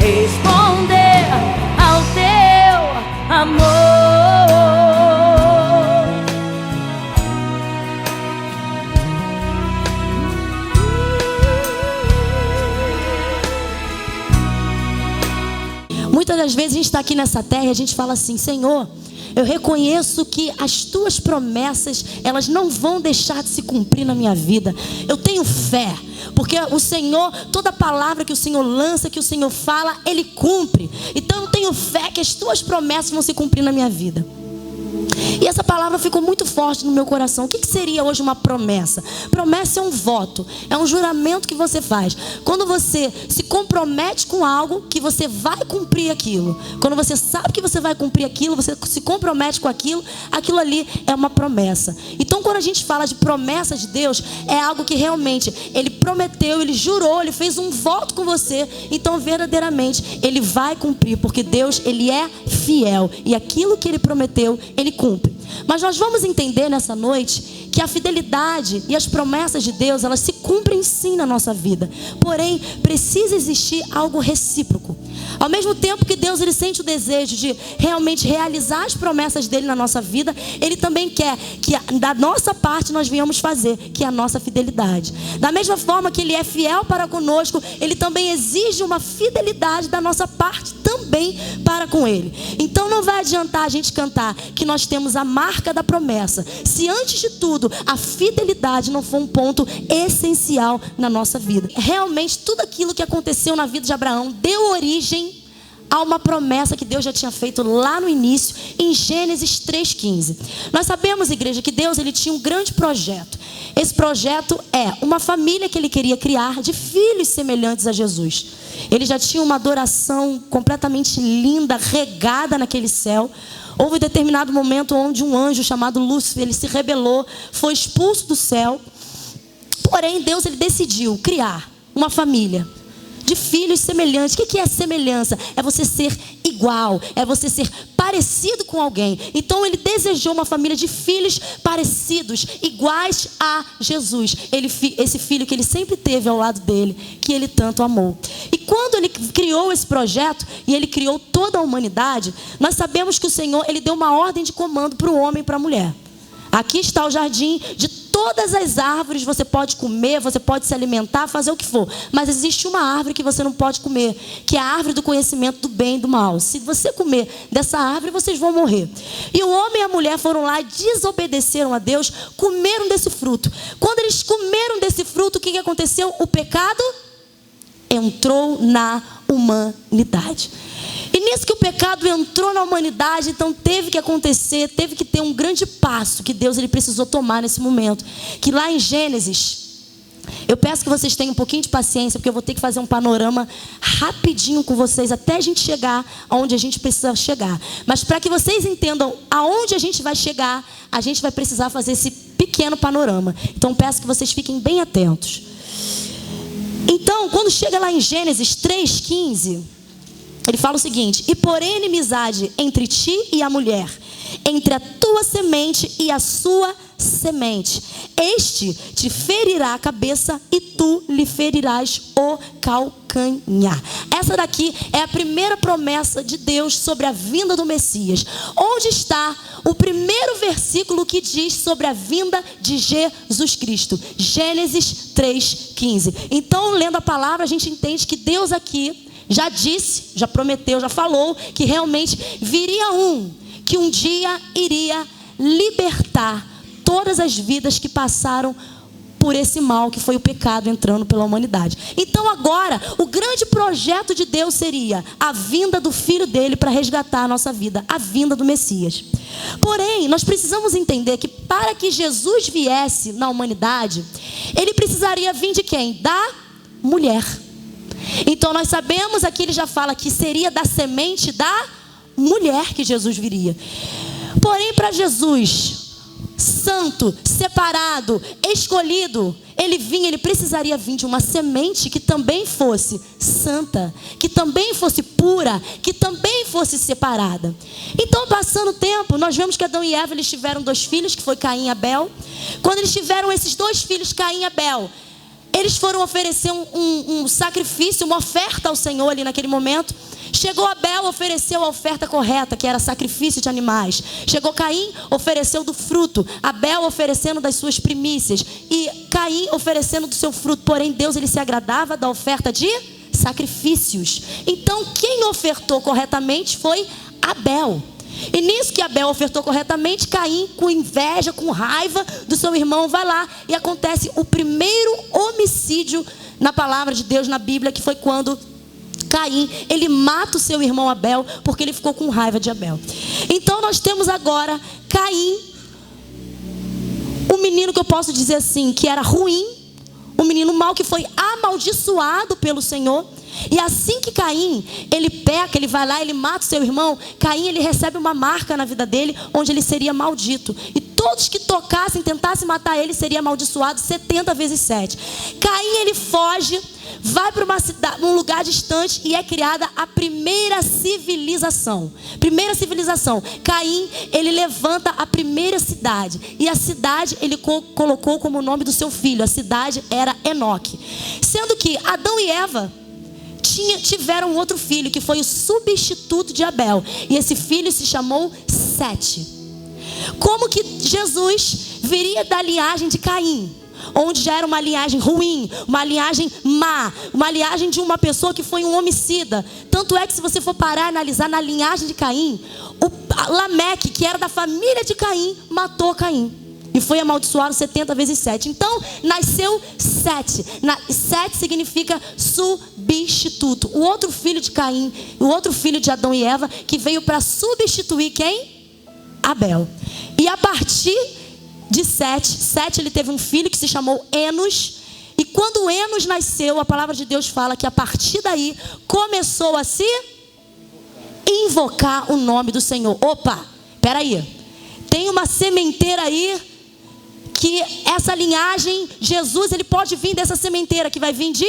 responder ao teu amor. Muitas das vezes a gente está aqui nessa terra e a gente fala assim: Senhor, eu reconheço que as tuas promessas, elas não vão deixar de se cumprir na minha vida. Eu tenho fé, porque o Senhor, toda palavra que o Senhor lança, que o Senhor fala, Ele cumpre. Então eu tenho fé que as tuas promessas vão se cumprir na minha vida. E essa palavra ficou muito forte no meu coração. O que seria hoje uma promessa? Promessa é um voto, é um juramento que você faz. Quando você se compromete com algo, que você vai cumprir aquilo. Quando você sabe que você vai cumprir aquilo, você se compromete com aquilo, aquilo ali é uma promessa. Então quando a gente fala de promessa de Deus, é algo que realmente Ele prometeu, Ele jurou, Ele fez um voto com você. Então verdadeiramente Ele vai cumprir, porque Deus, Ele é fiel. E aquilo que Ele prometeu, Ele cumpre. Mas nós vamos entender nessa noite que a fidelidade e as promessas de Deus, elas se cumprem sim na nossa vida. Porém, precisa existir algo recíproco. Ao mesmo tempo que Deus, Ele sente o desejo de realmente realizar as promessas dEle na nossa vida, Ele também quer que da nossa parte nós venhamos fazer, que é a nossa fidelidade. Da mesma forma que Ele é fiel para conosco, Ele também exige uma fidelidade da nossa parte também para com Ele. Então não vai adiantar a gente cantar que nós temos a marca da promessa, se antes de tudo a fidelidade não for um ponto essencial na nossa vida. Realmente tudo aquilo que aconteceu na vida de Abraão deu origem a uma promessa que Deus já tinha feito lá no início, em Gênesis 3,15. Nós sabemos, igreja, que Deus, Ele tinha um grande projeto. Esse projeto é uma família que Ele queria criar de filhos semelhantes a Jesus. Ele já tinha uma adoração completamente linda, regada naquele céu. Houve um determinado momento onde um anjo chamado Lúcifer, ele se rebelou, foi expulso do céu. Porém, Deus, Ele decidiu criar uma família de filhos semelhantes. O que é semelhança? É você ser igual, é você ser parecido com alguém. Então Ele desejou uma família de filhos parecidos, iguais a Jesus. Esse filho que Ele sempre teve ao lado dele, que Ele tanto amou. E quando Ele criou esse projeto, e Ele criou toda a humanidade, nós sabemos que o Senhor, Ele deu uma ordem de comando para o homem e para a mulher. Aqui está o jardim, de todas as árvores você pode comer, você pode se alimentar, fazer o que for. Mas existe uma árvore que você não pode comer, que é a árvore do conhecimento do bem e do mal. Se você comer dessa árvore, vocês vão morrer. E o homem e a mulher foram lá, desobedeceram a Deus, comeram desse fruto. Quando eles comeram desse fruto, o que aconteceu? O pecado entrou na humanidade. E nisso que o pecado entrou na humanidade, então teve que acontecer, teve que ter um grande passo que Deus, Ele precisou tomar nesse momento. Que lá em Gênesis, eu peço que vocês tenham um pouquinho de paciência, porque eu vou ter que fazer um panorama rapidinho com vocês, até a gente chegar aonde a gente precisa chegar. Mas para que vocês entendam aonde a gente vai chegar, a gente vai precisar fazer esse pequeno panorama. Então peço que vocês fiquem bem atentos. Então, quando chega lá em Gênesis 3,15... Ele fala o seguinte: e porém inimizade entre ti e a mulher, entre a tua semente e a sua semente. Este te ferirá a cabeça e tu lhe ferirás o calcanhar. Essa daqui é a primeira promessa de Deus sobre a vinda do Messias. Onde está o primeiro versículo que diz sobre a vinda de Jesus Cristo? Gênesis 3,15. Então, lendo a palavra, a gente entende que Deus aqui já disse, já prometeu, já falou que realmente viria que um dia iria libertar todas as vidas que passaram por esse mal que foi o pecado entrando pela humanidade. Então agora, o grande projeto de Deus seria a vinda do Filho dele para resgatar a nossa vida, a vinda do Messias. Porém, nós precisamos entender que para que Jesus viesse na humanidade, Ele precisaria vir de quem? Da mulher. Então nós sabemos, aqui ele já fala que seria da semente da mulher que Jesus viria. Porém, para Jesus, santo, separado, escolhido, ele precisaria vir de uma semente que também fosse santa, que também fosse pura, que também fosse separada. Então, passando o tempo, nós vemos que Adão e Eva, eles tiveram 2 filhos, que foi Caim e Abel. Quando eles tiveram esses 2 filhos, Caim e Abel, Eles foram oferecer um sacrifício, uma oferta ao Senhor ali naquele momento. Chegou Abel, ofereceu a oferta correta, que era sacrifício de animais. Chegou Caim, ofereceu do fruto. Abel oferecendo das suas primícias. E Caim oferecendo do seu fruto. Porém, Deus ele se agradava da oferta de sacrifícios. Então, quem ofertou corretamente foi Abel. E nisso que Abel ofertou corretamente, Caim, com inveja, com raiva do seu irmão, vai lá e acontece o primeiro homicídio na palavra de Deus, na Bíblia, que foi quando Caim, ele mata o seu irmão Abel, porque ele ficou com raiva de Abel. Então nós temos agora Caim, um menino que eu posso dizer assim, que era ruim, um menino mau que foi amaldiçoado pelo Senhor. E assim que Caim, ele peca, ele vai lá, ele mata o seu irmão, Caim, ele recebe uma marca na vida dele, onde ele seria maldito. E todos que tocassem, tentassem matar ele, seria amaldiçoado 70 vezes 7. Caim, ele foge, vai para uma cidade, um lugar distante, e é criada a primeira civilização. Primeira civilização. Caim, ele levanta a primeira cidade. E a cidade, ele colocou como nome do seu filho. A cidade era Enoque. Sendo que Adão e Eva tiveram um outro filho, que foi o substituto de Abel. E esse filho se chamou Sete. Como que Jesus viria da linhagem de Caim, onde já era uma linhagem ruim, uma linhagem má, uma linhagem de uma pessoa que foi um homicida. Tanto é que se você for parar e analisar na linhagem de Caim, o Lameque, que era da família de Caim, matou Caim. E foi amaldiçoado 70 vezes 7. Então, nasceu Sete. Sete significa substituto. O outro filho de Caim, o outro filho de Adão e Eva, que veio para substituir quem? Abel. E a partir de Sete, ele teve um filho que se chamou Enos. E quando Enos nasceu, a palavra de Deus fala que a partir daí começou a se invocar o nome do Senhor. Opa, peraí. Tem uma sementeira aí, que essa linhagem, Jesus, ele pode vir dessa sementeira, que vai vir de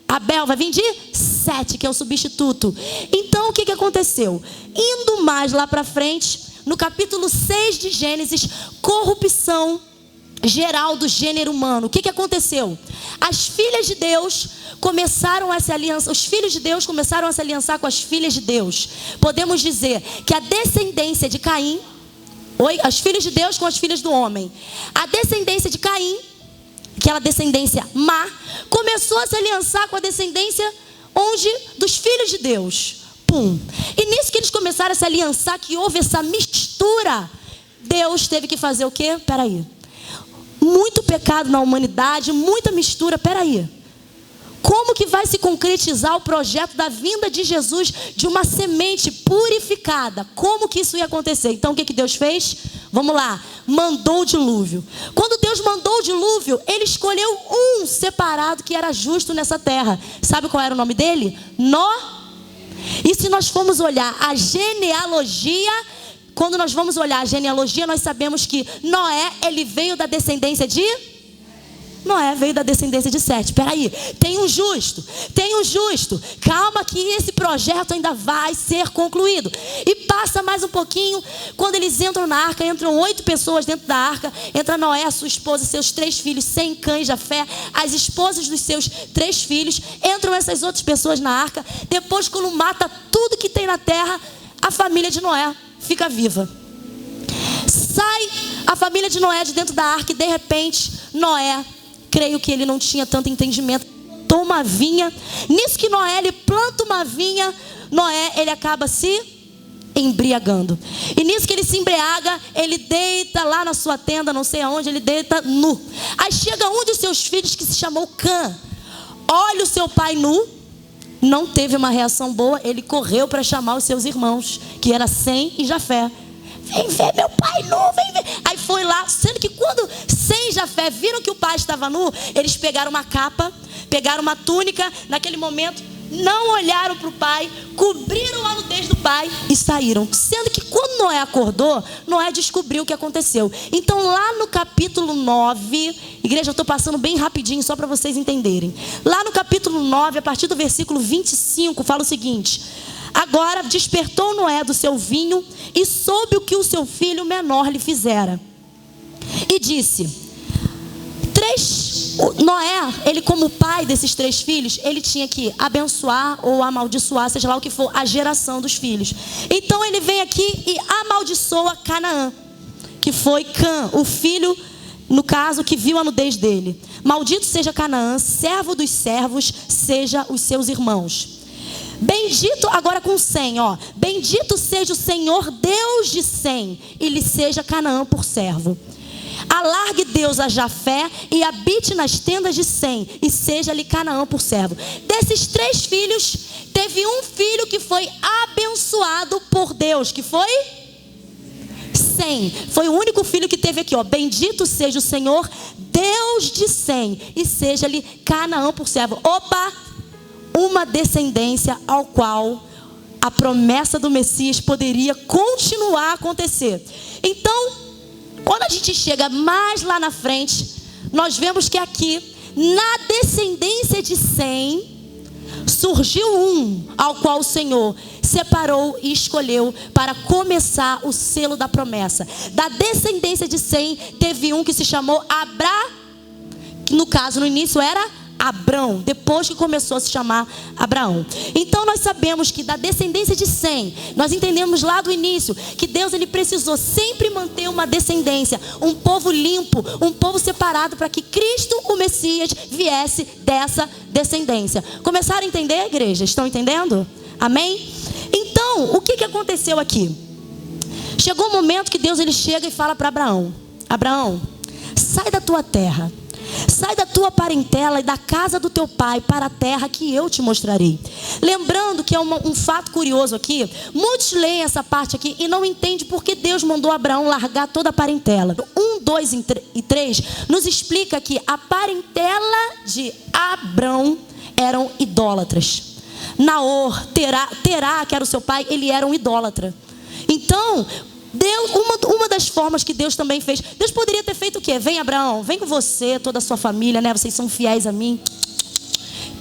Abel, vai vir de Sete, que é o substituto. Então o que aconteceu? Indo mais lá para frente, no capítulo 6 de Gênesis, corrupção geral do gênero humano. O que aconteceu? As filhas de Deus começaram a se aliançar, os filhos de Deus começaram a se aliançar com as filhas de Deus. Podemos dizer que a descendência de Caim, as filhas de Deus com as filhas do homem, a descendência de Caim, aquela descendência má, começou a se aliançar com a descendência dos filhos de Deus. Pum. E nisso que eles começaram a se aliançar, que houve essa mistura, Deus teve que fazer o quê? Peraí. Muito pecado na humanidade, muita mistura, peraí. Como que vai se concretizar o projeto da vinda de Jesus, de uma semente purificada? Como que isso ia acontecer? Então o que Deus fez? Vamos lá, mandou o dilúvio. Quando Deus mandou o dilúvio, Ele escolheu um separado que era justo nessa terra. Sabe qual era o nome dele? Noé. E se nós formos olhar a genealogia, quando nós vamos olhar a genealogia, nós sabemos que Noé, ele veio da descendência de... Noé veio da descendência de Sete. Peraí, tem um justo. Calma que esse projeto ainda vai ser concluído. E passa mais um pouquinho, quando eles entram na arca, entram 8 pessoas dentro da arca. Entra Noé, sua esposa, seus 3 filhos, Sem, Cã e Jafé, as esposas dos seus 3 filhos. Entram essas outras pessoas na arca. Depois, quando mata tudo que tem na terra, a família de Noé fica viva. Sai a família de Noé de dentro da arca e de repente, Noé, creio que ele não tinha tanto entendimento, plantou uma vinha. Nisso que Noé, ele planta uma vinha, Noé, ele acaba se embriagando. E nisso que ele se embriaga, ele deita lá na sua tenda, não sei aonde, ele deita nu. Aí chega um dos seus filhos que se chamou Cã. Olha o seu pai nu, não teve uma reação boa, ele correu para chamar os seus irmãos, que era Sem e Jafé. Vem ver meu pai nu, vem ver. Aí foi lá, sendo que quando Sem e Jafé viram que o pai estava nu, eles pegaram uma capa, pegaram uma túnica, naquele momento, não olharam para o pai, cobriram a nudez do pai e saíram. Sendo que quando Noé acordou, Noé descobriu o que aconteceu. Então lá no capítulo 9, igreja, eu estou passando bem rapidinho só para vocês entenderem. Lá no capítulo 9, a partir do versículo 25, fala o seguinte: agora despertou Noé do seu vinho e soube o que o seu filho menor lhe fizera. E disse: Noé, ele como pai desses 3 filhos, ele tinha que abençoar ou amaldiçoar, seja lá o que for, a geração dos filhos. Então ele vem aqui e amaldiçoa Canaã, que foi Cã, o filho, no caso, que viu a nudez dele. Maldito seja Canaã, servo dos servos, seja os seus irmãos. Bendito, agora com Sem, ó. Bendito seja o Senhor Deus de Sem, e lhe seja Canaã por servo. Alargue Deus a Jafé e habite nas tendas de Sem, e seja-lhe Canaã por servo. Desses 3 filhos, teve um filho que foi abençoado por Deus, que foi Sem. Foi o único filho que teve aqui, ó. Bendito seja o Senhor Deus de Sem, e seja-lhe Canaã por servo. Opa! Uma descendência ao qual a promessa do Messias poderia continuar a acontecer. Então, quando a gente chega mais lá na frente, nós vemos que aqui, na descendência de Sem, surgiu um ao qual o Senhor separou e escolheu para começar o selo da promessa. Da descendência de Sem, teve um que se chamou que no caso, no início era Abrão, depois que começou a se chamar Abraão. Então nós sabemos que da descendência de Sem, nós entendemos lá do início que Deus ele precisou sempre manter uma descendência, um povo limpo, um povo separado, para que Cristo, o Messias, viesse dessa descendência. Começaram a entender, igreja? Estão entendendo? Amém? Então, o que aconteceu aqui? Chegou o momento que Deus ele chega e fala para Abraão: Abraão, sai da tua terra, sai da tua parentela e da casa do teu pai para a terra que eu te mostrarei. Lembrando que é um fato curioso aqui. Muitos leem essa parte aqui e não entendem por que Deus mandou Abraão largar toda a parentela. 1, 2 e 3 nos explica que a parentela de Abrão eram idólatras. Naor, Terá, que era o seu pai, ele era um idólatra. Então Deus, uma das formas que Deus também fez, Deus poderia ter feito o quê? Vem Abraão, vem com você, toda a sua família, né? Vocês são fiéis a mim.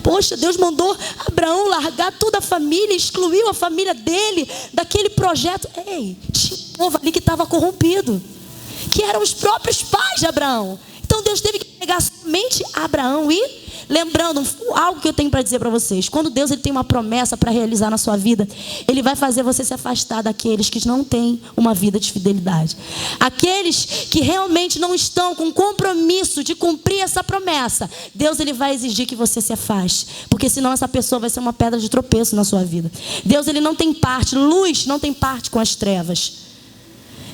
Poxa, Deus mandou Abraão largar toda a família, excluiu a família dele daquele projeto. Ei, tinha um povo ali que estava corrompido, que eram os próprios pais de Abraão. Então Deus teve que pegar somente Abraão e... Lembrando, algo que eu tenho para dizer para vocês: quando Deus ele tem uma promessa para realizar na sua vida, Ele vai fazer você se afastar daqueles que não têm uma vida de fidelidade. Aqueles que realmente não estão com compromisso de cumprir essa promessa, Deus ele vai exigir que você se afaste, porque senão essa pessoa vai ser uma pedra de tropeço na sua vida. Deus ele não tem parte, luz não tem parte com as trevas.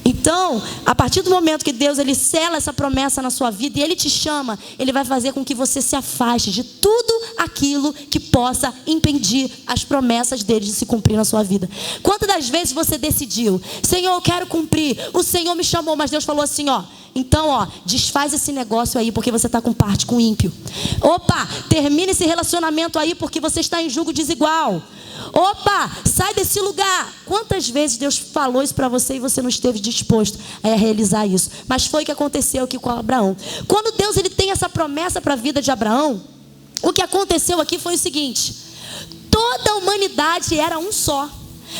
Então, a partir do momento que Deus ele sela essa promessa na sua vida e Ele te chama, Ele vai fazer com que você se afaste de tudo aquilo que possa impedir as promessas dele de se cumprir na sua vida. Quantas das vezes você decidiu: Senhor, eu quero cumprir, o Senhor me chamou, mas Deus falou assim, ó, então, ó, desfaz esse negócio aí porque você está com parte com o ímpio. Opa, termina esse relacionamento aí porque você está em julgo desigual. Opa, sai desse lugar. Quantas vezes Deus falou isso para você e você não esteve disposto a realizar isso? Mas foi o que aconteceu aqui com Abraão. Quando Deus ele tem essa promessa para a vida de Abraão, o que aconteceu aqui foi o seguinte: toda a humanidade era um só.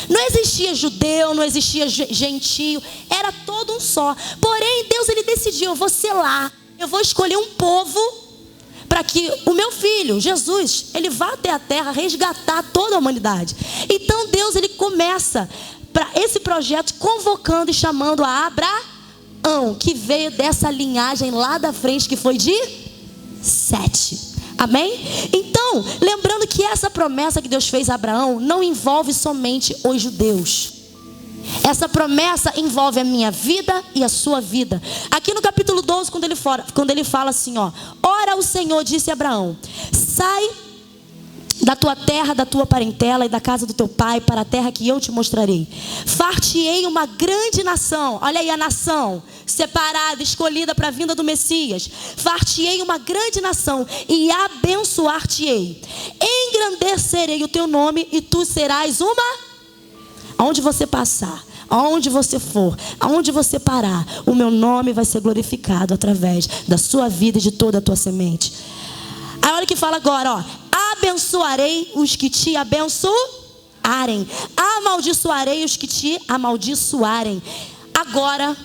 Não existia judeu, não existia gentio, era todo um só. Porém, Deus ele decidiu: eu vou selar, eu vou escolher um povo para que o meu filho, Jesus, ele vá até a terra resgatar toda a humanidade. Então Deus ele começa para esse projeto convocando e chamando a Abraão, que veio dessa linhagem lá da frente, que foi de Sete. Amém? Então, lembrando que essa promessa que Deus fez a Abraão não envolve somente os judeus. Essa promessa envolve a minha vida e a sua vida. Aqui no capítulo 12, quando ele fala assim, ó: ora o Senhor disse a Abraão: sai da tua terra, da tua parentela e da casa do teu pai para a terra que eu te mostrarei. Far-te-ei uma grande nação. Olha aí a nação separada, escolhida para a vinda do Messias. Far-te-ei uma grande nação e abençoar-te-ei. Engrandecerei o teu nome e tu serás uma... Aonde você passar, aonde você for, aonde você parar, o meu nome vai ser glorificado através da sua vida e de toda a tua semente. Aí olha o que fala agora, ó: abençoarei os que te abençoarem, amaldiçoarei os que te amaldiçoarem. Agora,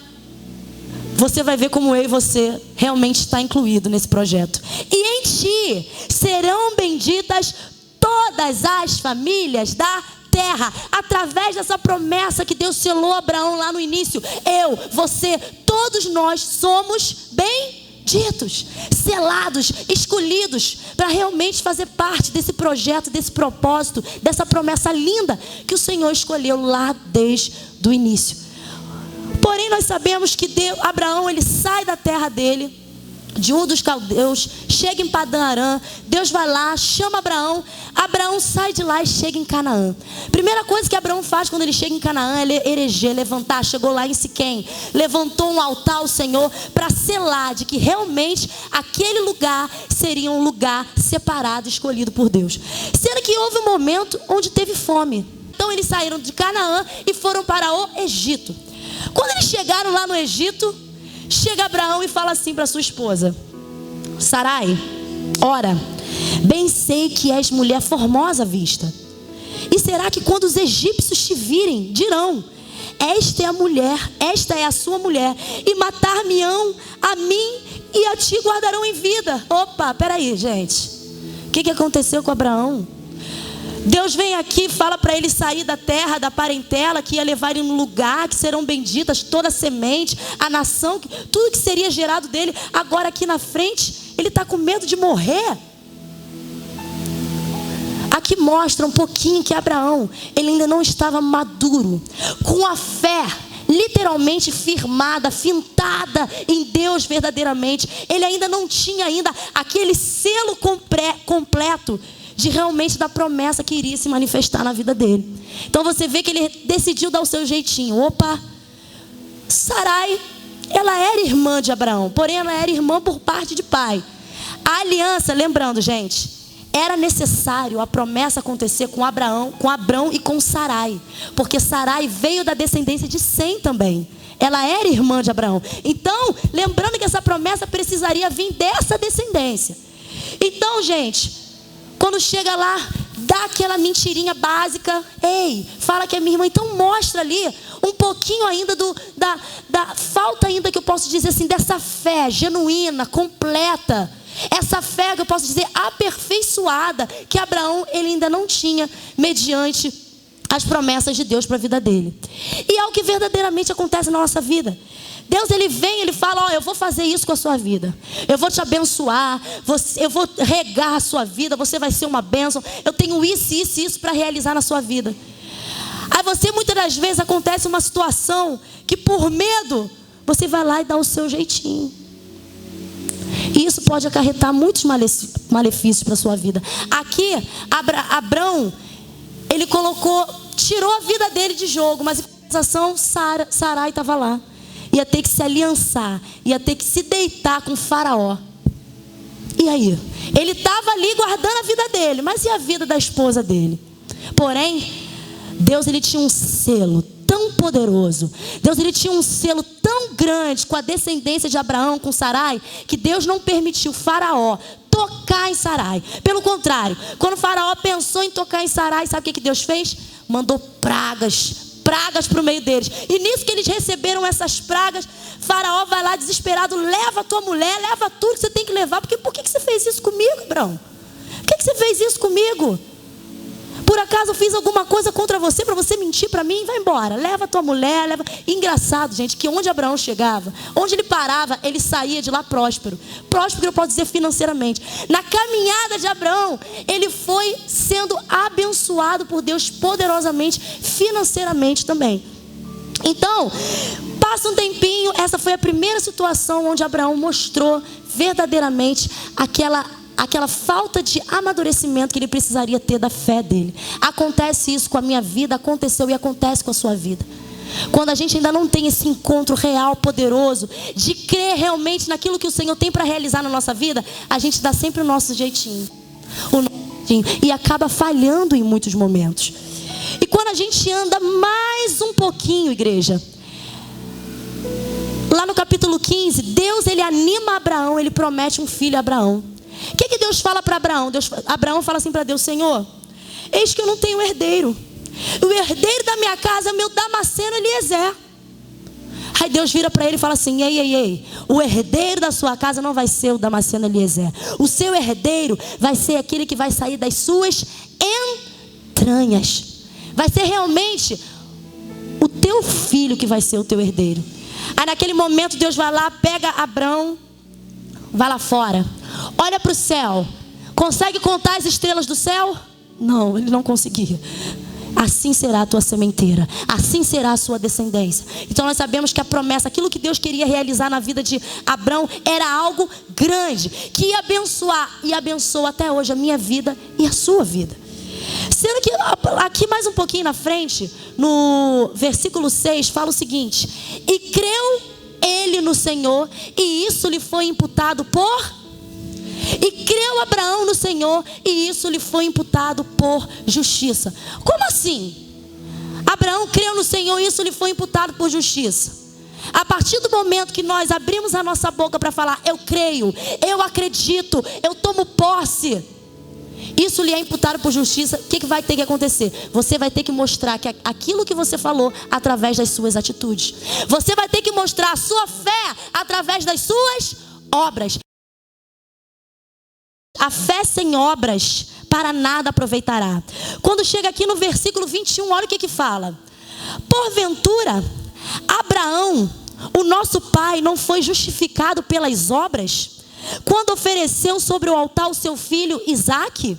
você vai ver como eu e você realmente está incluído nesse projeto. E em ti serão benditas todas as famílias da terra, através dessa promessa que Deus selou a Abraão lá no início. Eu, você, todos nós somos benditos, selados, escolhidos para realmente fazer parte desse projeto, desse propósito, dessa promessa linda que o Senhor escolheu lá desde o início. Porém, nós sabemos que Abraão, ele sai da terra dele, de Ur dos Caldeus, chega em Padã Arã. Deus vai lá, chama Abraão. Abraão sai de lá e chega em Canaã. Primeira coisa que Abraão faz quando ele chega em Canaã é eleger, levantar. Chegou lá em Siquém, levantou um altar ao Senhor para selar de que realmente aquele lugar seria um lugar separado, escolhido por Deus. Sendo que houve um momento onde teve fome. Então eles saíram de Canaã e foram para o Egito. Quando eles chegaram lá no Egito, chega Abraão e fala assim para sua esposa: Sarai, ora, bem sei que és mulher formosa à vista. E será que quando os egípcios te virem, dirão: esta é a mulher, esta é a sua mulher, e matar-me-ão a mim e a ti guardarão em vida? Opa, peraí, gente. O que aconteceu com Abraão? Deus vem aqui e fala para ele sair da terra, da parentela, que ia levar ele num lugar que serão benditas toda a semente, a nação, tudo que seria gerado dele. Agora aqui na frente, ele está com medo de morrer. Aqui mostra um pouquinho que Abraão, ele ainda não estava maduro, com a fé literalmente firmada, fintada em Deus verdadeiramente. Ele ainda não tinha aquele selo completo de realmente da promessa que iria se manifestar na vida dele. Então você vê que ele decidiu dar o seu jeitinho. Opa, Sarai, ela era irmã de Abraão, porém ela era irmã por parte de pai. A aliança, lembrando, gente, era necessário a promessa acontecer com Abraão e com Sarai, porque Sarai veio da descendência de Sem também. Ela era irmã de Abraão. Então, lembrando que essa promessa precisaria vir dessa descendência. Então, gente, quando chega lá, dá aquela mentirinha básica. Ei, fala que é minha irmã. Então mostra ali um pouquinho ainda da falta ainda, que eu posso dizer assim, dessa fé genuína, completa. Essa fé que eu posso dizer aperfeiçoada, que Abraão ele ainda não tinha, mediante as promessas de Deus para a vida dele. E é o que verdadeiramente acontece na nossa vida. Deus, ele vem, ele fala: ó, eu vou fazer isso com a sua vida, eu vou te abençoar, eu vou regar a sua vida, você vai ser uma bênção, eu tenho isso para realizar na sua vida. Aí você, muitas das vezes, acontece uma situação que por medo, você vai lá e dá o seu jeitinho. E isso pode acarretar muitos malefícios para a sua vida. Aqui, Abraão, ele tirou a vida dele de jogo, mas em compensação, Sarai estava lá. Ia ter que se aliançar, ia ter que se deitar com Faraó. E aí? Ele estava ali guardando a vida dele, mas e a vida da esposa dele? Porém, Deus, ele tinha um selo tão poderoso, Deus, ele tinha um selo tão grande com a descendência de Abraão, com Sarai, que Deus não permitiu Faraó tocar em Sarai. Pelo contrário, quando Faraó pensou em tocar em Sarai, sabe o que Deus fez? Mandou pragas para o meio deles. E nisso que eles receberam essas pragas, Faraó vai lá desesperado: leva a tua mulher, leva tudo que você tem que levar. Porque por que você fez isso comigo, Abraão? Por que você fez isso comigo? Por acaso eu fiz alguma coisa contra você para você mentir para mim? Vai embora, leva a tua mulher, leva. Engraçado, gente, que onde Abraão chegava, onde ele parava, ele saía de lá próspero. Próspero, eu posso dizer, financeiramente. Na caminhada de Abraão, ele foi sendo abençoado por Deus poderosamente, financeiramente também. Então, passa um tempinho, essa foi a primeira situação onde Abraão mostrou verdadeiramente aquela falta de amadurecimento que ele precisaria ter da fé dele. Acontece isso com a minha vida, aconteceu e acontece com a sua vida. Quando a gente ainda não tem esse encontro real, poderoso, de crer realmente naquilo que o Senhor tem para realizar na nossa vida, a gente dá sempre o nosso jeitinho, e acaba falhando em muitos momentos. E quando a gente anda mais um pouquinho, igreja, lá no capítulo 15, Deus, ele anima Abraão, ele promete um filho a Abraão. O que Deus fala para Abraão? Abraão fala assim para Deus: Senhor, eis que eu não tenho herdeiro. O herdeiro da minha casa é meu Damasceno Eliezer. Aí Deus vira para ele e fala assim: ei, o herdeiro da sua casa não vai ser o Damasceno Eliezer. O seu herdeiro vai ser aquele que vai sair das suas entranhas. Vai ser realmente o teu filho que vai ser o teu herdeiro. Aí naquele momento Deus vai lá, pega Abrão, vai lá fora, olha para o céu. Consegue contar as estrelas do céu? Não, ele não conseguia. Assim será a tua sementeira, assim será a sua descendência. Então nós sabemos que a promessa, aquilo que Deus queria realizar na vida de Abrão, era algo grande, que ia abençoar, e abençoa até hoje a minha vida e a sua vida. Sendo que aqui mais um pouquinho na frente, no versículo 6, fala o seguinte: e creu ele no Senhor, e isso lhe foi imputado por... E creu Abraão no Senhor, e isso lhe foi imputado por justiça. Como assim? Abraão creu no Senhor, e isso lhe foi imputado por justiça. A partir do momento que nós abrimos a nossa boca para falar: eu creio, eu acredito, eu tomo posse, isso lhe é imputado por justiça. O que vai ter que acontecer? Você vai ter que mostrar que aquilo que você falou através das suas atitudes. Você vai ter que mostrar a sua fé através das suas obras. A fé sem obras para nada aproveitará. Quando chega aqui no versículo 21, olha o que fala: porventura Abraão, o nosso pai, não foi justificado pelas obras, quando ofereceu sobre o altar o seu filho Isaque?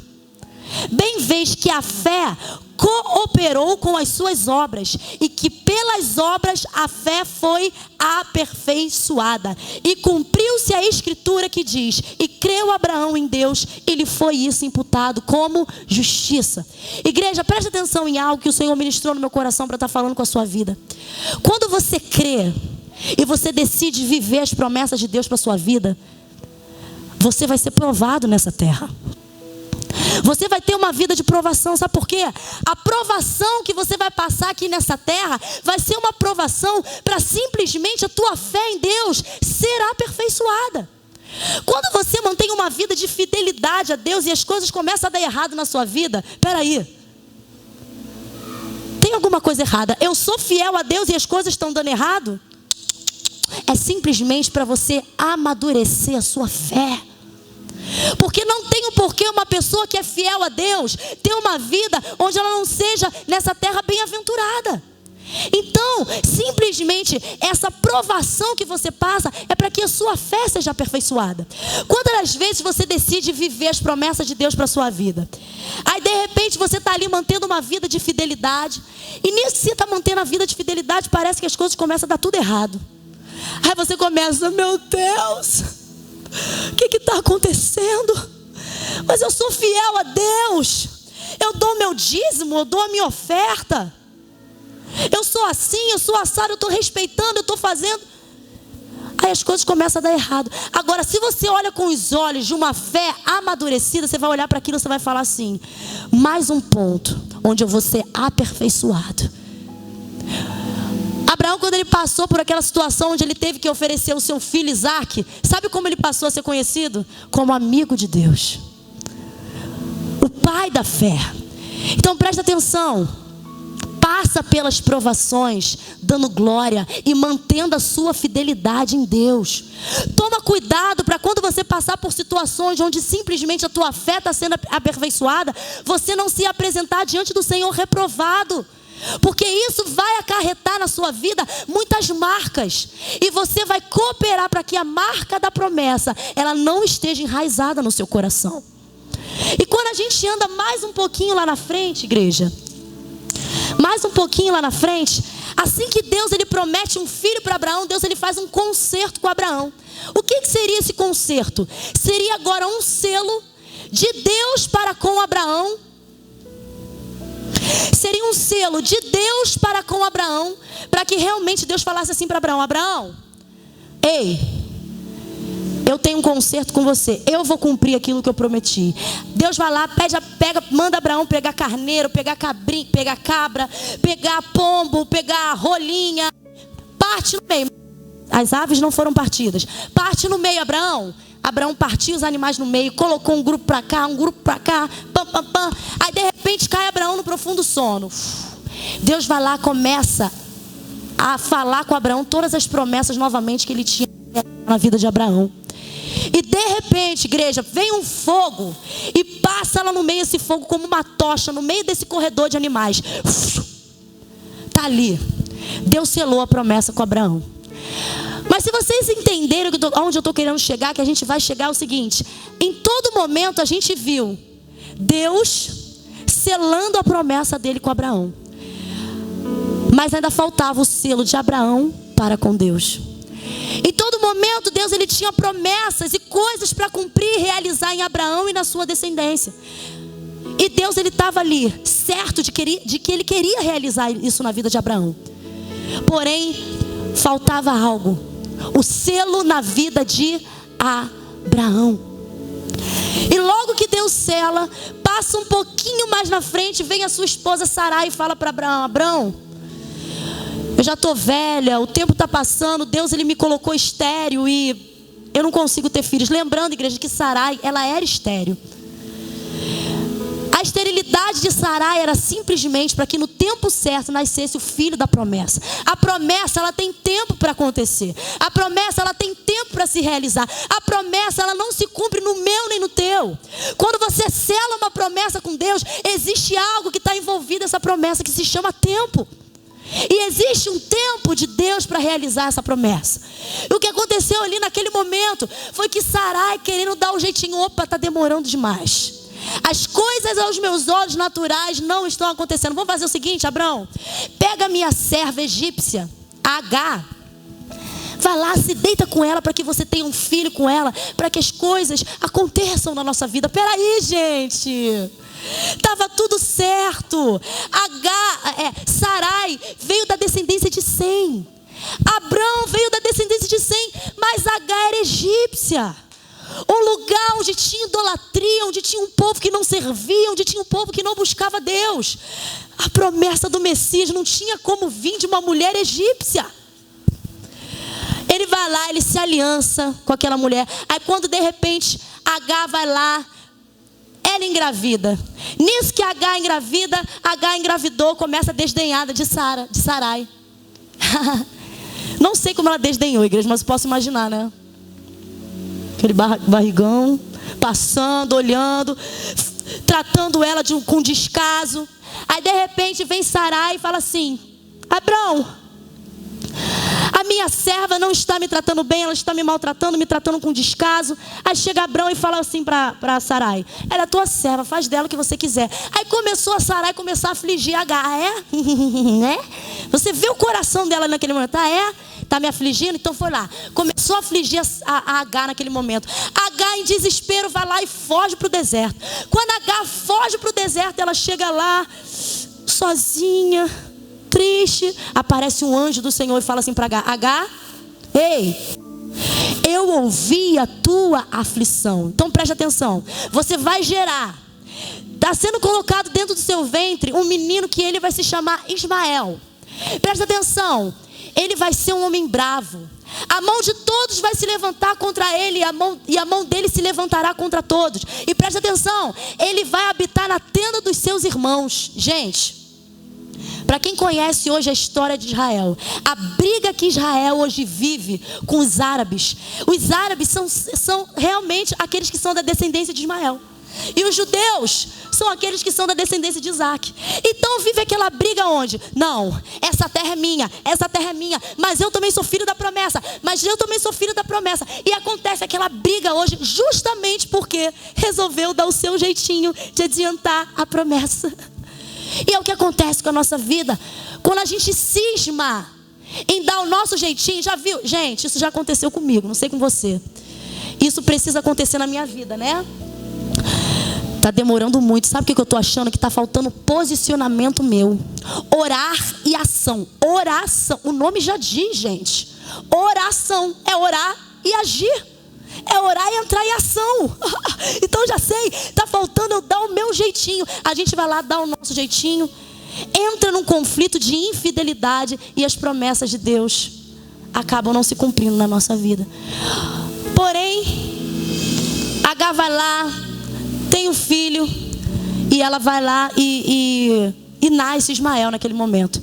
Bem vês que a fé cooperou com as suas obras, e que pelas obras a fé foi aperfeiçoada. E cumpriu-se a escritura que diz: e creu Abraão em Deus, e lhe foi isso imputado como justiça. Igreja, preste atenção em algo que o Senhor ministrou no meu coração para estar falando com a sua vida. Quando você crê e você decide viver as promessas de Deus para a sua vida, você vai ser provado nessa terra. Você vai ter uma vida de provação. Sabe por quê? A provação que você vai passar aqui nessa terra vai ser uma provação para simplesmente a tua fé em Deus ser aperfeiçoada. Quando você mantém uma vida de fidelidade a Deus e as coisas começam a dar errado na sua vida, peraí, tem alguma coisa errada. Eu sou fiel a Deus e as coisas estão dando errado? É simplesmente para você amadurecer a sua fé. Porque não tem o porquê uma pessoa que é fiel a Deus ter uma vida onde ela não seja nessa terra bem-aventurada. Então, simplesmente essa provação que você passa é para que a sua fé seja aperfeiçoada. Quantas vezes você decide viver as promessas de Deus para a sua vida? Aí de repente você está ali mantendo uma vida de fidelidade, e nisso que você está mantendo a vida de fidelidade, parece que as coisas começam a dar tudo errado. Aí você começa: meu Deus, o que está acontecendo? Mas eu sou fiel a Deus, eu dou meu dízimo, eu dou a minha oferta, eu sou assim, eu sou assado, eu estou respeitando, eu estou fazendo. Aí as coisas começam a dar errado. Agora, se você olha com os olhos de uma fé amadurecida, você vai olhar para aquilo e você vai falar assim: mais um ponto onde eu vou ser aperfeiçoado. Abraão, quando ele passou por aquela situação onde ele teve que oferecer o seu filho Isaque, sabe como ele passou a ser conhecido? Como amigo de Deus, o pai da fé. Então presta atenção: passa pelas provações dando glória e mantendo a sua fidelidade em Deus. Toma cuidado para quando você passar por situações onde simplesmente a tua fé está sendo aperfeiçoada, você não se apresentar diante do Senhor reprovado. Porque isso vai acarretar na sua vida muitas marcas, e você vai cooperar para que a marca da promessa ela não esteja enraizada no seu coração. E quando a gente anda mais um pouquinho lá na frente, igreja, mais um pouquinho lá na frente, assim que Deus ele promete um filho para Abraão, Deus ele faz um concerto com Abraão. O que seria esse concerto? Seria agora um selo de Deus para com Abraão. Seria um selo de Deus para com Abraão, para que realmente Deus falasse assim para Abraão: Abraão, ei, eu tenho um concerto com você, eu vou cumprir aquilo que eu prometi. Deus vai lá, manda Abraão pegar carneiro, pegar cabrinho, pegar cabra, pegar pombo, pegar rolinha, parte no meio. As aves não foram partidas, parte no meio, Abraão. Abraão partiu os animais no meio, colocou um grupo para cá, um grupo para cá, pam, pam, pam. Aí de repente cai Abraão no profundo sono. Deus vai lá, começa a falar com Abraão todas as promessas novamente que ele tinha na vida de Abraão. E de repente, igreja, vem um fogo e passa lá no meio esse fogo como uma tocha, no meio desse corredor de animais. Tá ali. Deus selou a promessa com Abraão. Mas se vocês entenderem onde eu estou querendo chegar, que a gente vai chegar é o seguinte: em todo momento a gente viu Deus selando a promessa dele com Abraão, mas ainda faltava o selo de Abraão para com Deus. Em todo momento Deus ele tinha promessas e coisas para cumprir e realizar em Abraão e na sua descendência. E Deus ele estava ali, certo de que ele queria realizar isso na vida de Abraão. Porém, faltava algo: o selo na vida de Abraão. E logo que Deus sela, passa um pouquinho mais na frente, vem a sua esposa Sarai e fala para Abraão: Abraão, eu já estou velha, o tempo está passando, Deus ele me colocou estéril e eu não consigo ter filhos. Lembrando, igreja, que Sarai, ela era estéril. A esterilidade de Sarai era simplesmente para que no tempo certo nascesse o filho da promessa. A promessa, ela tem tempo para acontecer. A promessa, ela tem tempo para se realizar. A promessa, ela não se cumpre no meu nem no teu. Quando você sela uma promessa com Deus, existe algo que está envolvido nessa promessa que se chama tempo. E existe um tempo de Deus para realizar essa promessa. E o que aconteceu ali naquele momento foi que Sarai, querendo dar um jeitinho, opa, está demorando demais. As coisas aos meus olhos naturais não estão acontecendo. Vamos fazer o seguinte, Abraão: pega a minha serva egípcia, Agar, vai lá, se deita com ela para que você tenha um filho com ela, para que as coisas aconteçam na nossa vida. Peraí, gente, estava tudo certo. Sarai veio da descendência de Sem. Abraão veio da descendência de Sem, mas Agar era egípcia. Um lugar onde tinha idolatria, onde tinha um povo que não servia, onde tinha um povo que não buscava Deus. A promessa do Messias não tinha como vir de uma mulher egípcia. Ele vai lá, ele se aliança com aquela mulher. Aí quando de repente Agar vai lá, ela engravida. Nisso que Agar engravida, Agar engravidou, começa a desdenhar de Sarai. Não sei como ela desdenhou, igreja, mas posso imaginar, né? Aquele barrigão, passando, olhando, tratando ela com descaso. Aí de repente vem Sarai e fala assim: Abraão, a minha serva não está me tratando bem, ela está me maltratando, me tratando com descaso. Aí chega Abraão e fala assim para Sarai: ela é tua serva, faz dela o que você quiser. Aí começou a Sarai a afligir Agar. Ah, é? Né? Você vê o coração dela naquele momento. Ah, é? Está me afligindo? Então foi lá. Começou a afligir a Agar naquele momento. Agar em desespero vai lá e foge para o deserto. Quando Agar foge para o deserto, ela chega lá sozinha, triste. Aparece um anjo do Senhor e fala assim para Agar: Agar, ei, eu ouvi a tua aflição. Então preste atenção. Você vai gerar. Está sendo colocado dentro do seu ventre um menino que ele vai se chamar Ismael. Presta atenção. Ele vai ser um homem bravo. A mão de todos vai se levantar contra ele e a mão dele se levantará contra todos. E presta atenção, ele vai habitar na tenda dos seus irmãos. Gente, para quem conhece hoje a história de Israel, a briga que Israel hoje vive com os árabes são realmente aqueles que são da descendência de Ismael. E os judeus são aqueles que são da descendência de Isaac. Então vive aquela briga onde? Não, essa terra é minha, mas eu também sou filho da promessa, E acontece aquela briga hoje justamente porque resolveu dar o seu jeitinho de adiantar a promessa. E é o que acontece com a nossa vida. Quando a gente cisma em dar o nosso jeitinho, já viu? Gente, isso já aconteceu comigo, não sei com você. Isso precisa acontecer na minha vida, né? Está demorando muito. Sabe o que eu estou achando? Que está faltando posicionamento meu. Orar e ação. Oração. O nome já diz, gente. Oração. É orar e agir. É orar e entrar em ação. Então já sei. Está faltando eu dar o meu jeitinho. A gente vai lá dar o nosso jeitinho. Entra num conflito de infidelidade. E as promessas de Deus acabam não se cumprindo na nossa vida. Porém, Agar vai lá, tem um filho, e ela vai lá e nasce Ismael naquele momento.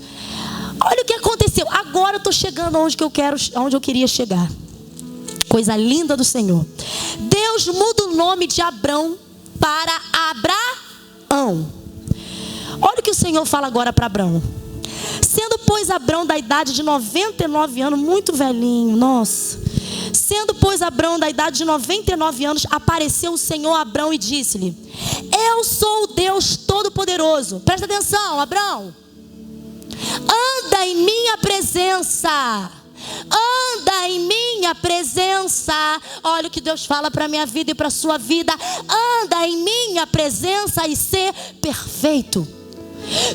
Olha o que aconteceu. Agora eu estou chegando onde eu queria chegar. Coisa linda do Senhor. Deus muda o nome de Abrão para Abraão. Olha o que o Senhor fala agora para Abrão. Sendo, pois, Abrão da idade de 99 anos, muito velhinho, nossa. Sendo, pois, Abrão da idade de 99 anos, apareceu o Senhor a Abrão e disse-lhe: eu sou o Deus Todo-Poderoso. Presta atenção, Abrão. Anda em minha presença. Anda em minha presença. Olha o que Deus fala para a minha vida e para a sua vida. Anda em minha presença e ser perfeito.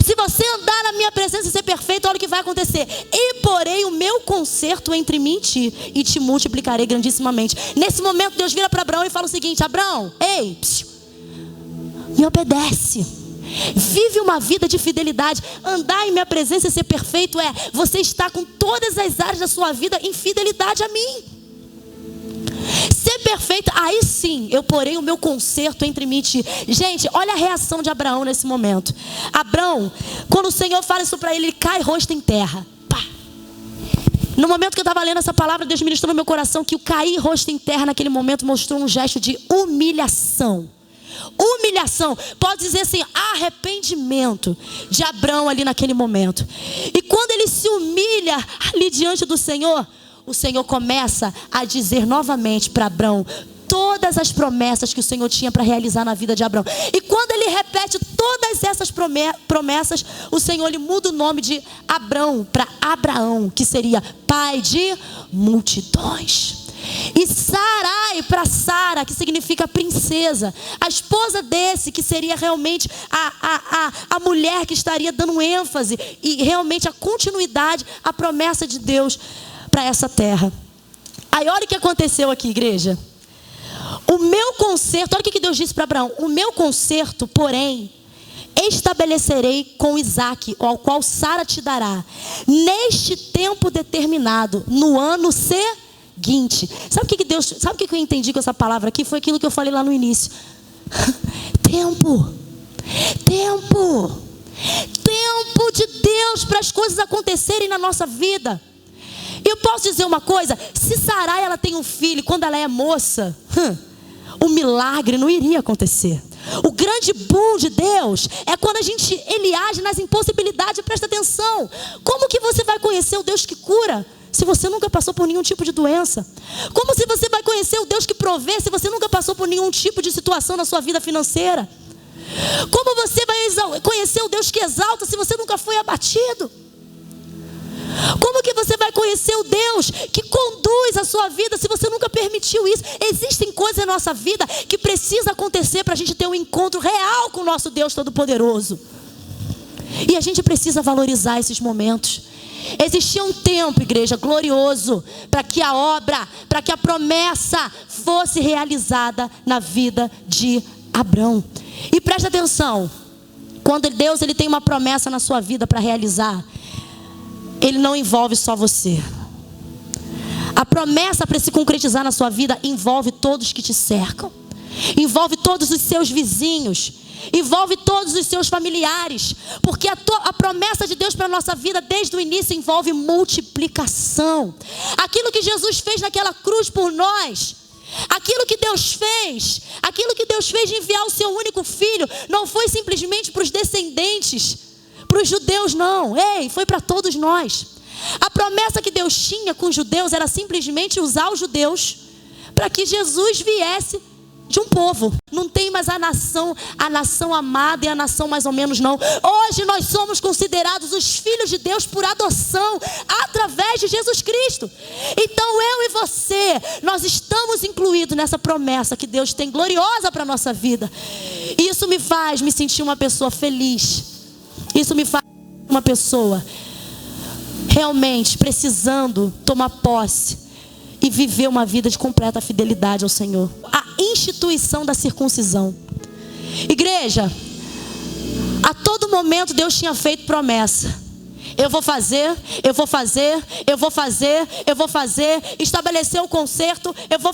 Se você andar na minha presença e ser perfeito, olha o que vai acontecer. E porei o meu conserto entre mim e ti, e te multiplicarei grandissimamente. Nesse momento Deus vira para Abrão e fala o seguinte: Abrão, ei, me obedece. Vive uma vida de fidelidade. Andar em minha presença e ser perfeito é você estar com todas as áreas da sua vida em fidelidade a mim. Ser perfeito, aí sim eu porei o meu conserto entre mim e ti. Gente, olha a reação de Abraão nesse momento. Abraão, quando o Senhor fala isso para ele cai rosto em terra. Pá. No momento que eu estava lendo essa palavra, Deus ministrou no meu coração que o cair rosto em terra naquele momento mostrou um gesto de humilhação. Humilhação, pode dizer assim, arrependimento de Abrão ali naquele momento. E quando ele se humilha ali diante do Senhor, o Senhor começa a dizer novamente para Abrão todas as promessas que o Senhor tinha para realizar na vida de Abrão. E quando ele repete todas essas promessas, o Senhor lhe muda o nome de Abrão para Abraão, que seria pai de multidões. E Sarai para Sara, que significa princesa, a esposa desse, que seria realmente a mulher que estaria dando ênfase e realmente a continuidade, a promessa de Deus para essa terra. Aí olha o que aconteceu aqui, igreja. O meu conserto, olha o que Deus disse para Abraão: o meu conserto, porém, estabelecerei com Isaque, ao qual Sara te dará, neste tempo determinado, no ano seguinte. Sabe o que eu entendi com essa palavra aqui? Foi aquilo que eu falei lá no início. Tempo de Deus para as coisas acontecerem na nossa vida. E eu posso dizer uma coisa: se Sarai ela tem um filho quando ela é moça, o milagre não iria acontecer. O grande boom de Deus é quando ele age nas impossibilidades. Presta atenção. Como que você vai conhecer o Deus que cura se você nunca passou por nenhum tipo de doença? Como se você vai conhecer o Deus que provê se você nunca passou por nenhum tipo de situação na sua vida financeira? Como você vai conhecer o Deus que exalta se você nunca foi abatido? Como que você vai conhecer o Deus que conduz a sua vida se você nunca permitiu isso? Existem coisas na nossa vida que precisam acontecer para a gente ter um encontro real com o nosso Deus Todo-Poderoso. E a gente precisa valorizar esses momentos. Existia um tempo, igreja, glorioso, para que a obra, para que a promessa fosse realizada na vida de Abrão. E presta atenção, quando Deus ele tem uma promessa na sua vida para realizar, Ele não envolve só você. A promessa para se concretizar na sua vida envolve todos que te cercam, envolve todos os seus vizinhos, envolve todos os seus familiares, porque a promessa de Deus para a nossa vida desde o início envolve multiplicação. Aquilo que Jesus fez naquela cruz por nós, aquilo que Deus fez de enviar o seu único filho, não foi simplesmente para os descendentes, para os judeus não, foi para todos nós. A promessa que Deus tinha com os judeus era simplesmente usar os judeus para que Jesus viesse de um povo. Não tem mais a nação amada e a nação mais ou menos não. Hoje nós somos considerados os filhos de Deus por adoção através de Jesus Cristo. Então eu e você, nós estamos incluídos nessa promessa que Deus tem gloriosa para a nossa vida. E isso me faz me sentir uma pessoa feliz. Isso me faz uma pessoa realmente precisando tomar posse e viver uma vida de completa fidelidade ao Senhor. A instituição da circuncisão. Igreja, a todo momento Deus tinha feito promessa. Eu vou fazer. Estabelecer o conserto, eu vou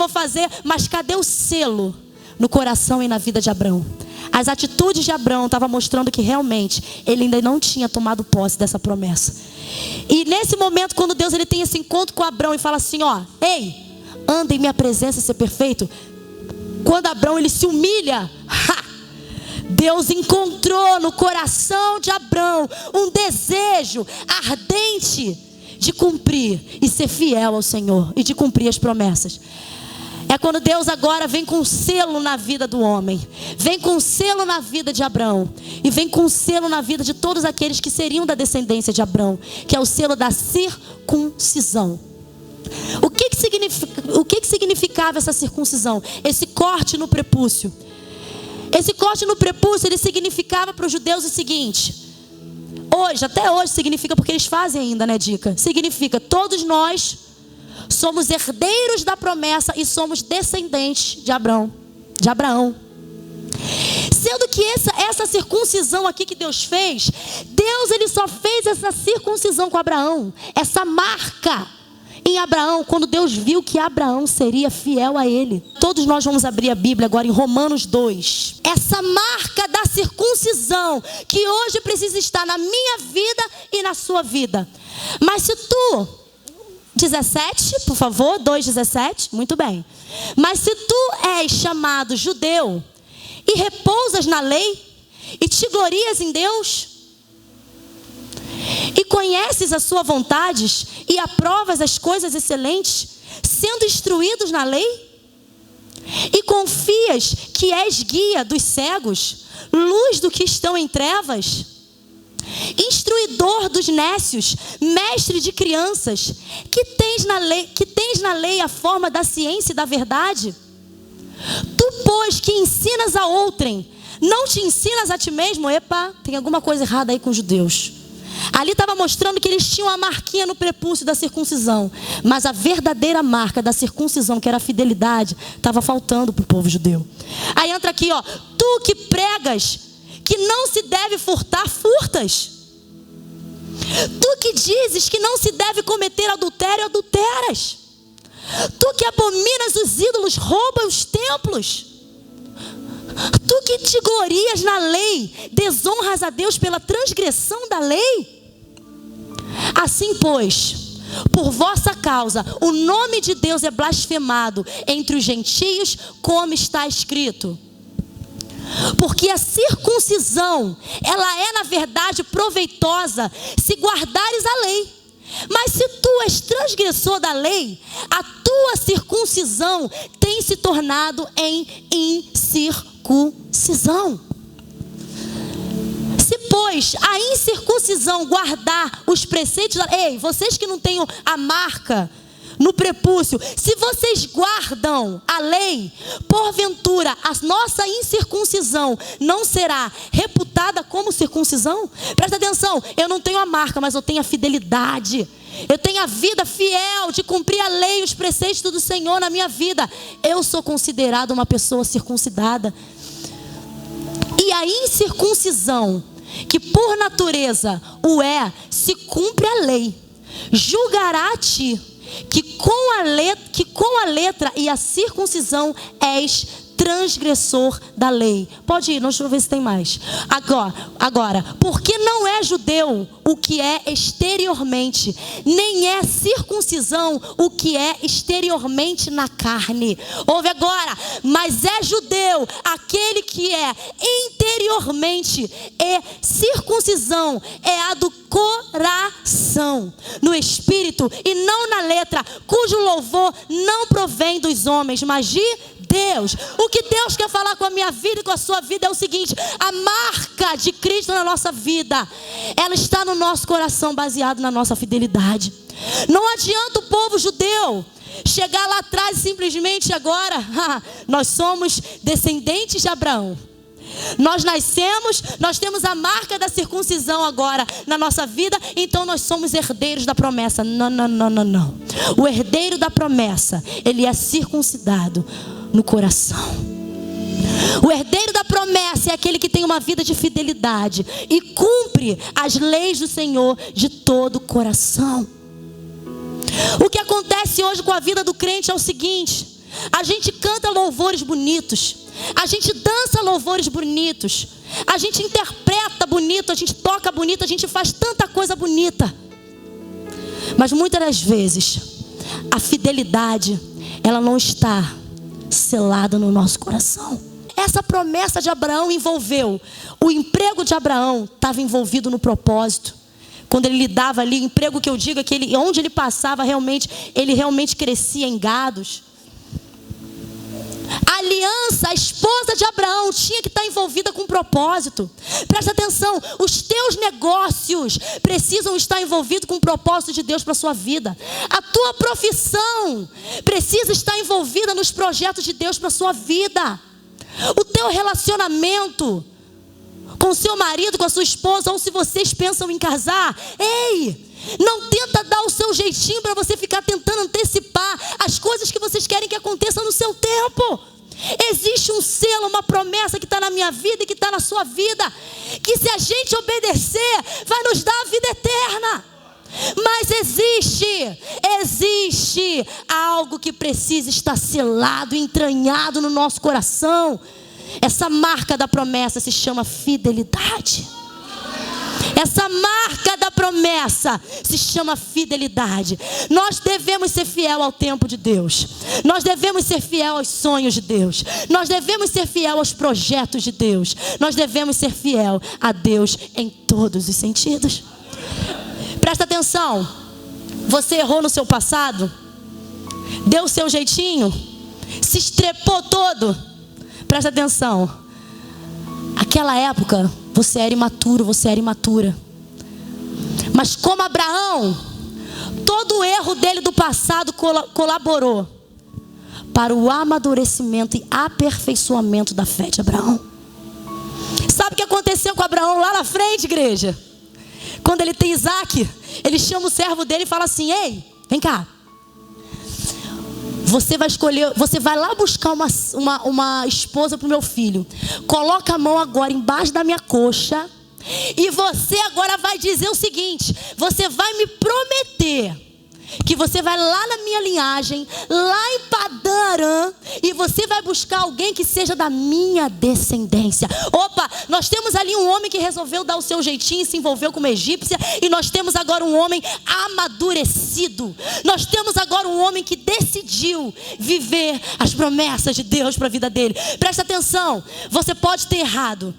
fazer. Mas cadê o selo no coração e na vida de Abrão. As atitudes de Abrão estavam mostrando que realmente ele ainda não tinha tomado posse dessa promessa. E nesse momento, quando Deus ele tem esse encontro com Abrão e fala assim, ó, ei, anda em minha presença e ser perfeito. Quando Abrão ele se humilha, Deus encontrou no coração de Abrão um desejo ardente de cumprir e ser fiel ao Senhor e de cumprir as promessas. É quando Deus agora vem com selo na vida do homem, vem com selo na vida de Abrão e vem com selo na vida de todos aqueles que seriam da descendência de Abrão, que é o selo da circuncisão. O que significava essa circuncisão? Esse corte no prepúcio. Esse corte no prepúcio, ele significava para os judeus o seguinte. Até hoje significa, porque eles fazem ainda, né, Dica? Significa, todos nós somos herdeiros da promessa e somos descendentes de Abraão. Sendo que essa circuncisão aqui que Deus fez, Deus ele só fez essa circuncisão com Abraão, essa marca em Abraão, quando Deus viu que Abraão seria fiel a ele. Todos nós vamos abrir a Bíblia agora em Romanos 2. Essa marca da circuncisão que hoje precisa estar na minha vida e na sua vida. Mas se tu, 17, por favor, 2:17, muito bem. Mas se tu és chamado judeu e repousas na lei e te glorias em Deus e conheces a sua vontade e aprovas as coisas excelentes, sendo instruídos na lei, e confias que és guia dos cegos, luz do que estão em trevas, instruidor dos nécios, mestre de crianças, que tens na lei a forma da ciência e da verdade, tu, pois, que ensinas a outrem, não te ensinas a ti mesmo? Epa, tem alguma coisa errada aí com os judeus. Ali estava mostrando que eles tinham a marquinha no prepúcio da circuncisão, mas a verdadeira marca da circuncisão, que era a fidelidade, estava faltando para o povo judeu. Aí entra aqui, ó, tu que pregas que não se deve furtar, furtas. Tu que dizes que não se deve cometer adultério, adulteras. Tu que abominas os ídolos, rouba os templos. Tu que te glorias na lei, desonras a Deus pela transgressão da lei. Assim, pois, por vossa causa, o nome de Deus é blasfemado entre os gentios, como está escrito. Porque a circuncisão, ela é na verdade proveitosa se guardares a lei. Mas se tu és transgressor da lei, a tua circuncisão tem se tornado em incircuncisão. Se, pois, a incircuncisão guardar os preceitos da lei, vocês que não têm a marca no prepúcio, se vocês guardam a lei, porventura a nossa incircuncisão não será reputada como circuncisão? Presta atenção, eu não tenho a marca, mas eu tenho a fidelidade. Eu tenho a vida fiel de cumprir a lei e os preceitos do Senhor na minha vida. Eu sou considerado uma pessoa circuncidada. E a incircuncisão, que por natureza o é, se cumpre a lei, julgará a ti que com a letra e a circuncisão és transgressor da lei. Pode ir, deixa eu ver se tem mais. Agora, porque não é judeu o que é exteriormente, nem é circuncisão o que é exteriormente na carne. Ouve agora, mas é judeu aquele que é interiormente, e circuncisão é a do coração, no espírito e não na letra, cujo louvor não provém dos homens, mas de Deus. O que Deus quer falar com a minha vida e com a sua vida é o seguinte: a marca de Cristo na nossa vida, ela está no nosso coração, baseado na nossa fidelidade. Não adianta o povo judeu chegar lá atrás e simplesmente agora, nós somos descendentes de Abraão. Nós nascemos, nós temos a marca da circuncisão agora na nossa vida, então nós somos herdeiros da promessa. Não. O herdeiro da promessa, ele é circuncidado no coração. O herdeiro da promessa é aquele que tem uma vida de fidelidade e cumpre as leis do Senhor de todo o coração. O que acontece hoje com a vida do crente é o seguinte: a gente canta louvores bonitos, a gente dança louvores bonitos, a gente interpreta bonito, a gente toca bonito, a gente faz tanta coisa bonita. Mas muitas das vezes, a fidelidade, ela não está selada no nosso coração. Essa promessa de Abraão envolveu, o emprego de Abraão estava envolvido no propósito. Quando ele lidava ali, emprego que eu digo é que onde ele passava ele realmente crescia em gados. A aliança, a esposa de Abraão tinha que estar envolvida com propósito. Presta atenção, os teus negócios precisam estar envolvidos com o propósito de Deus para a sua vida. A tua profissão precisa estar envolvida nos projetos de Deus para a sua vida. O teu relacionamento com o seu marido, com a sua esposa, ou se vocês pensam em casar, não tenta dar o seu jeitinho para você ficar tentando antecipar as coisas que vocês querem que aconteçam no seu tempo. Existe um selo, uma promessa que está na minha vida e que está na sua vida, que se a gente obedecer, vai nos dar a vida eterna. Mas existe algo que precisa estar selado, entranhado no nosso coração. Essa marca da promessa se chama fidelidade. Essa marca da promessa se chama fidelidade. Nós devemos ser fiel ao tempo de Deus. Nós devemos ser fiel aos sonhos de Deus. Nós devemos ser fiel aos projetos de Deus. Nós devemos ser fiel a Deus em todos os sentidos. Presta atenção. Você errou no seu passado, deu o seu jeitinho, se estrepou todo. Presta atenção. Aquela época você era imaturo, você era imatura. Mas como Abraão, todo o erro dele do passado colaborou para o amadurecimento e aperfeiçoamento da fé de Abraão. Sabe o que aconteceu com Abraão lá na frente, igreja? Quando ele tem Isaac, ele chama o servo dele e fala assim: ei, vem cá. Você vai lá buscar uma esposa para o meu filho. Coloca a mão agora embaixo da minha coxa. E você agora vai dizer o seguinte: você vai me prometer que você vai lá na minha linhagem, lá em Padã Arã, e você vai buscar alguém que seja da minha descendência. Opa, nós temos ali um homem que resolveu dar o seu jeitinho e se envolveu com uma egípcia. E nós temos agora um homem amadurecido. Nós temos agora um homem que decidiu viver as promessas de Deus para a vida dele. Presta atenção, você pode ter errado,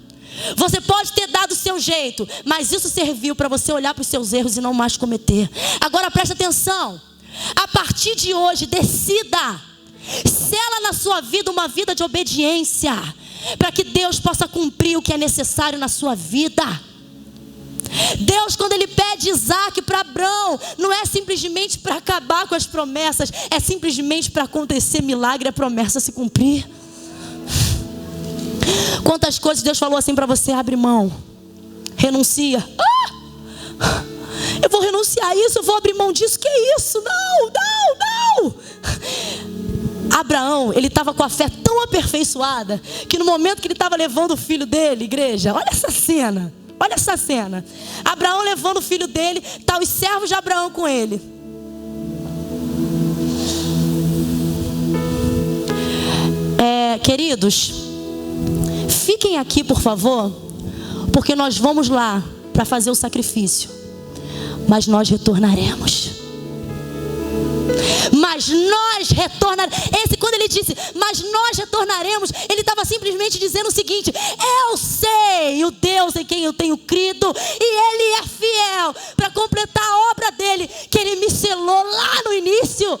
você pode ter dado o seu jeito, mas isso serviu para você olhar para os seus erros e não mais cometer. Agora presta atenção. A partir de hoje, decida. Sela na sua vida uma vida de obediência, para que Deus possa cumprir o que é necessário na sua vida. Deus, quando Ele pede Isaac para Abraão, não é simplesmente para acabar com as promessas, é simplesmente para acontecer milagre e a promessa se cumprir. Quantas coisas Deus falou assim para você: abre mão, renuncia. Eu vou renunciar a isso, eu vou abrir mão disso, que é isso? Não. Abraão, ele estava com a fé tão aperfeiçoada, que no momento que ele estava levando o filho dele, igreja, olha essa cena. Abraão levando o filho dele, tá os servos de Abraão com ele. Queridos, fiquem aqui, por favor, porque nós vamos lá para fazer o sacrifício, mas nós retornaremos. Quando ele disse, mas nós retornaremos, ele estava simplesmente dizendo o seguinte: eu sei o Deus em quem eu tenho crido, e Ele é fiel para completar a obra dele, que Ele me selou lá no início.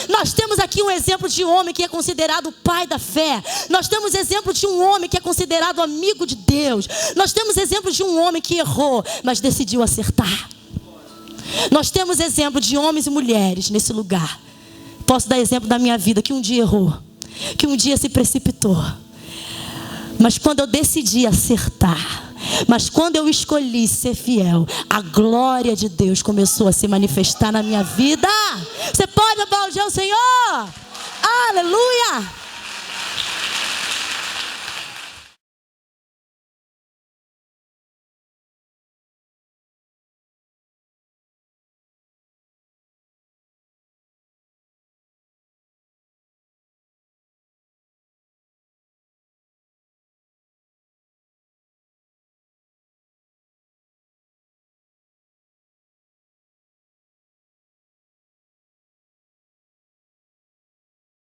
Nós temos aqui um exemplo de um homem que é considerado o pai da fé. Nós temos exemplo de um homem que é considerado amigo de Deus. Nós temos exemplo de um homem que errou, mas decidiu acertar. Nós temos exemplo de homens e mulheres nesse lugar. Posso dar exemplo da minha vida, que um dia errou, que um dia se precipitou, mas quando eu decidi acertar, mas quando eu escolhi ser fiel, a glória de Deus começou a se manifestar na minha vida. Você pode aplaudir o Senhor? Aleluia!